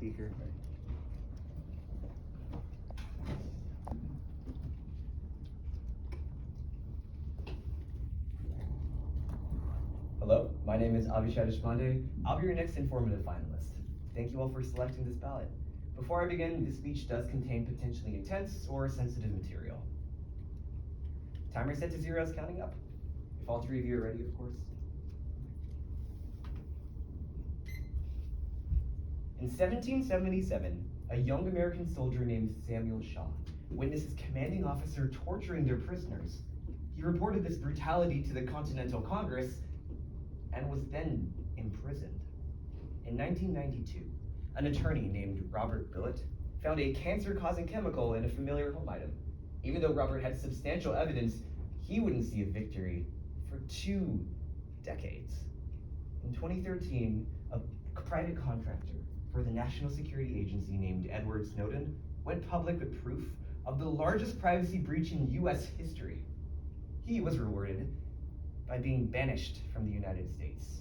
speaker. Hello, my name is Avishai Deshpande. I'll be your next informative finalist. Thank you all for selecting this ballot. Before I begin, this speech does contain potentially intense or sensitive material. Timer set to 0 is counting up. If all three of you are ready, of course. In 1777, a young American soldier named Samuel Shaw witnessed his commanding officer torturing their prisoners. He reported this brutality to the Continental Congress and was then imprisoned. In 1992, an attorney named Robert Billet found a cancer-causing chemical in a familiar home item. Even though Robert had substantial evidence, he wouldn't see a victory for 2 decades. In 2013, a private contractor for the National Security Agency named Edward Snowden went public with proof of the largest privacy breach in US history. He was rewarded by being banished from the United States.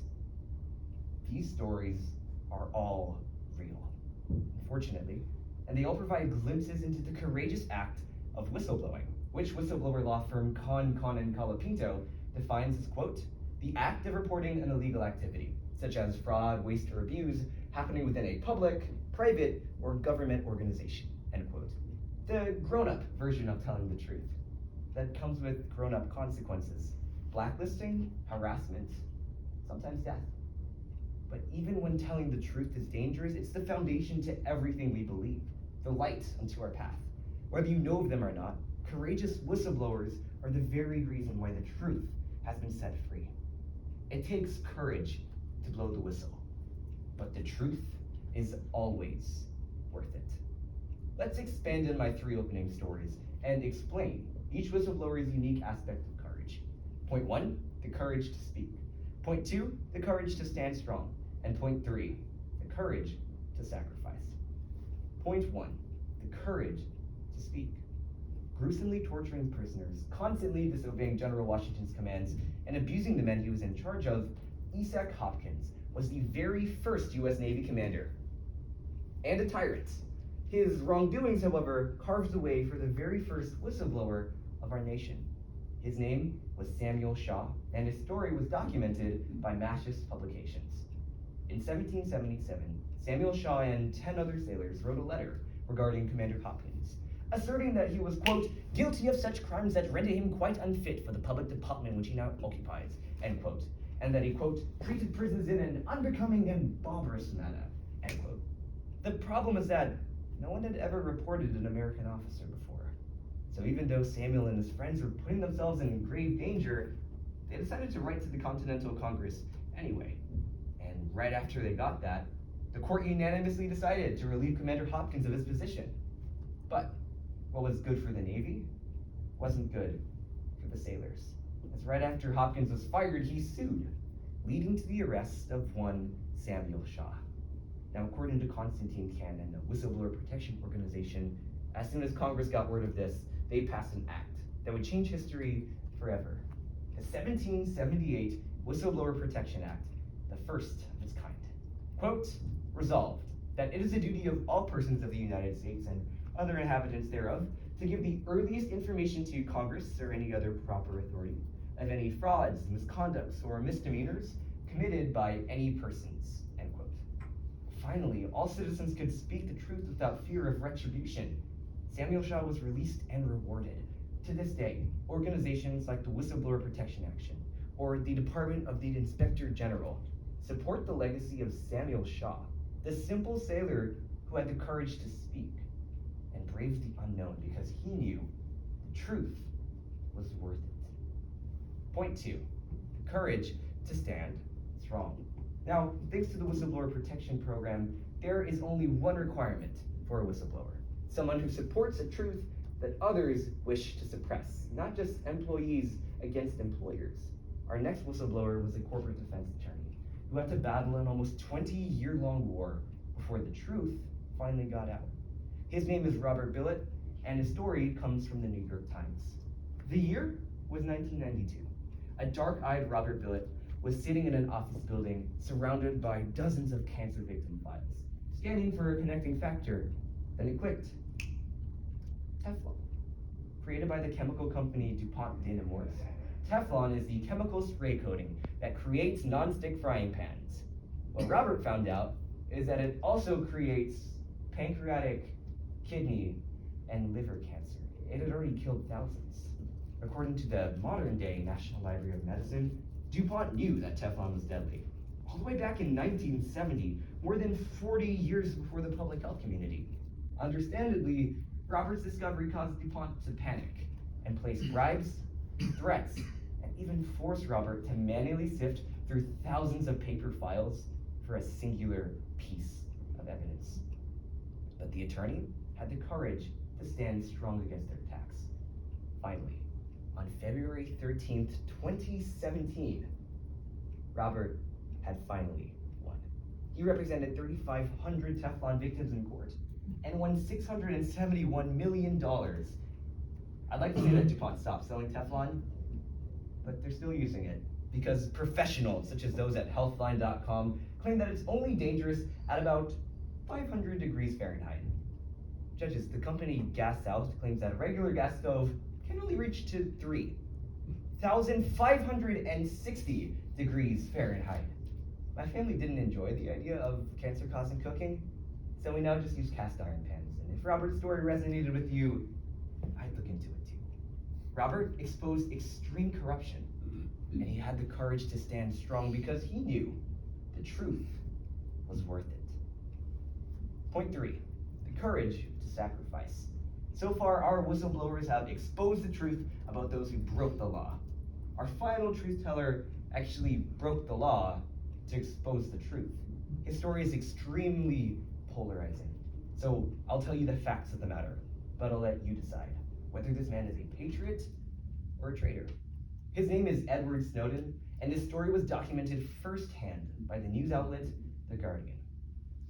These stories are all real, unfortunately, and they all provide glimpses into the courageous act of whistleblowing, which whistleblower law firm Con and Colapinto defines as, quote, the act of reporting an illegal activity, such as fraud, waste, or abuse, happening within a public, private, or government organization, end quote. The grown-up version of telling the truth that comes with grown-up consequences, blacklisting, harassment, sometimes death. But even when telling the truth is dangerous, it's the foundation to everything we believe, the light unto our path. Whether you know of them or not, courageous whistleblowers are the very reason why the truth has been set free. It takes courage to blow the whistle, but the truth is always worth it. Let's expand on my 3 opening stories and explain each whistleblower's unique aspect of courage. Point 1, the courage to speak. Point 2, the courage to stand strong. And point 3, the courage to sacrifice. Point 1, the courage to speak. Gruesomely torturing prisoners, constantly disobeying General Washington's commands, and abusing the men he was in charge of, Isaac Hopkins was the very first US Navy commander, and a tyrant. His wrongdoings, however, carved the way for the very first whistleblower of our nation. His name was Samuel Shaw, and his story was documented by MASHIS publications. In 1777, Samuel Shaw and 10 other sailors wrote a letter regarding Commander Hopkins, asserting that he was, quote, guilty of such crimes that render him quite unfit for the public department which he now occupies, end quote, and that he, quote, treated prisoners in an unbecoming and barbarous manner, end quote. The problem is that no one had ever reported an American officer before. So even though Samuel and his friends were putting themselves in grave danger, they decided to write to the Continental Congress anyway. And right after they got that, the court unanimously decided to relieve Commander Hopkins of his position. But what was good for the Navy wasn't good for the sailors. As right after Hopkins was fired, he sued, leading to the arrest of one Samuel Shaw. Now, according to Constantine Cannon, a whistleblower protection organization, as soon as Congress got word of this, they passed an act that would change history forever. The 1778 Whistleblower Protection Act, the first of its kind. Quote, resolved that it is the duty of all persons of the United States and other inhabitants thereof to give the earliest information to Congress or any other proper authority of any frauds, misconducts, or misdemeanors committed by any persons, end quote. Finally, all citizens could speak the truth without fear of retribution. Samuel Shaw was released and rewarded. To this day, organizations like the Whistleblower Protection Action or the Department of the Inspector General support the legacy of Samuel Shaw, the simple sailor who had the courage to speak and braved the unknown because he knew the truth was worth it. Point 2, the courage to stand strong. Now, thanks to the Whistleblower Protection Program, there is only one requirement for a whistleblower: someone who supports a truth that others wish to suppress, not just employees against employers. Our next whistleblower was a corporate defense attorney who had to battle an almost 20-year-long war before the truth finally got out. His name is Robert Billet, and his story comes from the New York Times. The year was 1992. A dark-eyed Robert Billet was sitting in an office building surrounded by dozens of cancer victim files, scanning for a connecting factor. Then it clicked. Teflon. Created by the chemical company DuPont de Nemours, Teflon is the chemical spray coating that creates non-stick frying pans. What Robert found out is that it also creates pancreatic, kidney, and liver cancer. It had already killed thousands. According to the modern-day National Library of Medicine, DuPont knew that Teflon was deadly. All the way back in 1970, more than 40 years before the public health community. Understandably, Robert's discovery caused DuPont to panic and place bribes, threats, and even forced Robert to manually sift through thousands of paper files for a singular piece of evidence. But the attorney had the courage to stand strong against their attacks. Finally, on February 13th, 2017, Robert had finally won. He represented 3,500 Teflon victims in court and won $671 million. I'd like to say that DuPont stopped selling Teflon, but they're still using it because professionals such as those at healthline.com claim that it's only dangerous at about 500 degrees Fahrenheit. Judges, the company Gas South claims that a regular gas stove can only reach to 3,560 degrees Fahrenheit. My family didn't enjoy the idea of cancer-causing cooking, so we now just use cast iron pans. And if Robert's story resonated with you, I'd look into it too. Robert exposed extreme corruption, and he had the courage to stand strong because he knew the truth was worth it. Point 3, the courage to sacrifice. So far, our whistleblowers have exposed the truth about those who broke the law. Our final truth teller actually broke the law to expose the truth. His story is extremely polarizing. So I'll tell you the facts of the matter, but I'll let you decide whether this man is a patriot or a traitor. His name is Edward Snowden, and his story was documented firsthand by the news outlet The Guardian.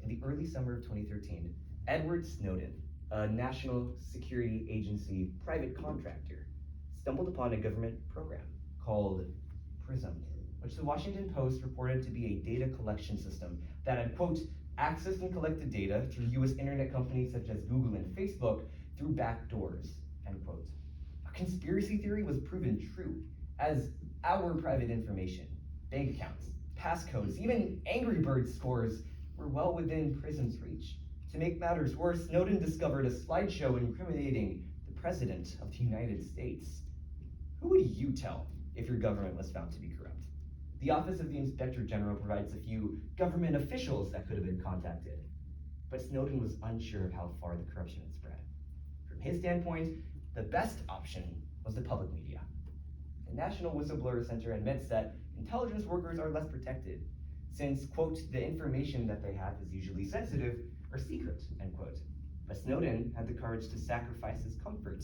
In the early summer of 2013, Edward Snowden, a national security agency private contractor, stumbled upon a government program called PRISM, which the Washington Post reported to be a data collection system that had, quote, accessed and collected data through US internet companies such as Google and Facebook through back doors, end quote. A conspiracy theory was proven true, as our private information, bank accounts, passcodes, even Angry Birds scores were well within PRISM's reach. To make matters worse, Snowden discovered a slideshow incriminating the President of the United States. Who would you tell if your government was found to be corrupt? The Office of the Inspector General provides a few government officials that could have been contacted, but Snowden was unsure of how far the corruption had spread. From his standpoint, the best option was the public media. The National Whistleblower Center admits that intelligence workers are less protected, since, quote, the information that they have is usually sensitive or secret, end quote. But Snowden had the courage to sacrifice his comfort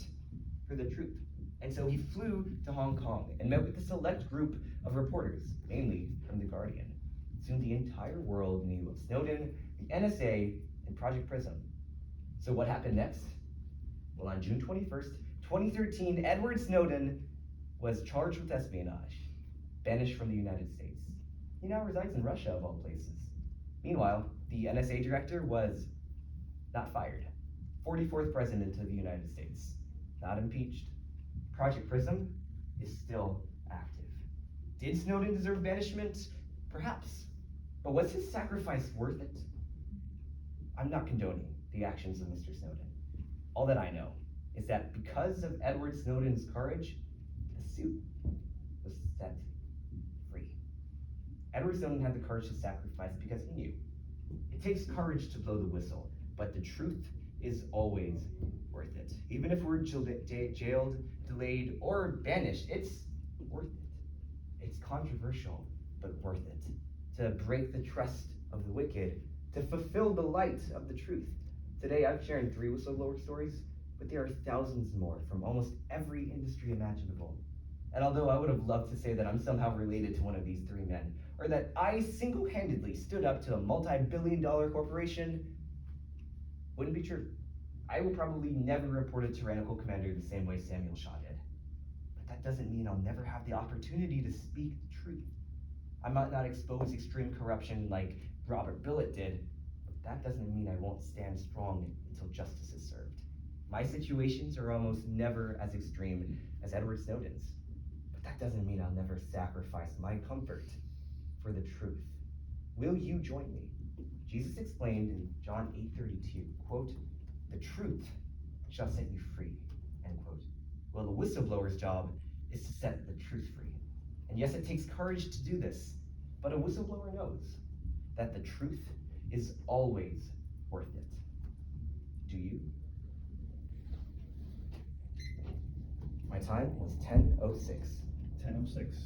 for the truth. And so he flew to Hong Kong and met with a select group of reporters, mainly from The Guardian. Soon the entire world knew of Snowden, the NSA, and Project PRISM. So what happened next? Well, on June 21st, 2013, Edward Snowden was charged with espionage, banished from the United States. He now resides in Russia, of all places. Meanwhile, the NSA director was not fired. 44th president of the United States, not impeached. Project PRISM is still active. Did Snowden deserve banishment? Perhaps. But was his sacrifice worth it? I'm not condoning the actions of Mr. Snowden. All that I know is that because of Edward Snowden's courage, the suit was set free. Edward Snowden had the courage to sacrifice because he knew it takes courage to blow the whistle, but the truth is always worth it. Even if we're jailed, delayed, or banished, it's worth it. It's controversial, but worth it. To break the trust of the wicked, to fulfill the light of the truth. Today, I've shared 3 whistleblower stories, but there are thousands more from almost every industry imaginable. And although I would have loved to say that I'm somehow related to one of these 3 men, or that I single-handedly stood up to a multi-billion-dollar corporation, wouldn't be true. I will probably never report a tyrannical commander the same way Samuel Shaw did. But that doesn't mean I'll never have the opportunity to speak the truth. I might not expose extreme corruption like Robert Billet did, that doesn't mean I won't stand strong until justice is served. My situations are almost never as extreme as Edward Snowden's, but that doesn't mean I'll never sacrifice my comfort for the truth. Will you join me? Jesus explained in John 8:32, quote, "The truth shall set you free," end quote. Well, the whistleblower's job is to set the truth free. And yes, it takes courage to do this, but a whistleblower knows that the truth is always worth it. Do you? My time was 10:06. 10:06.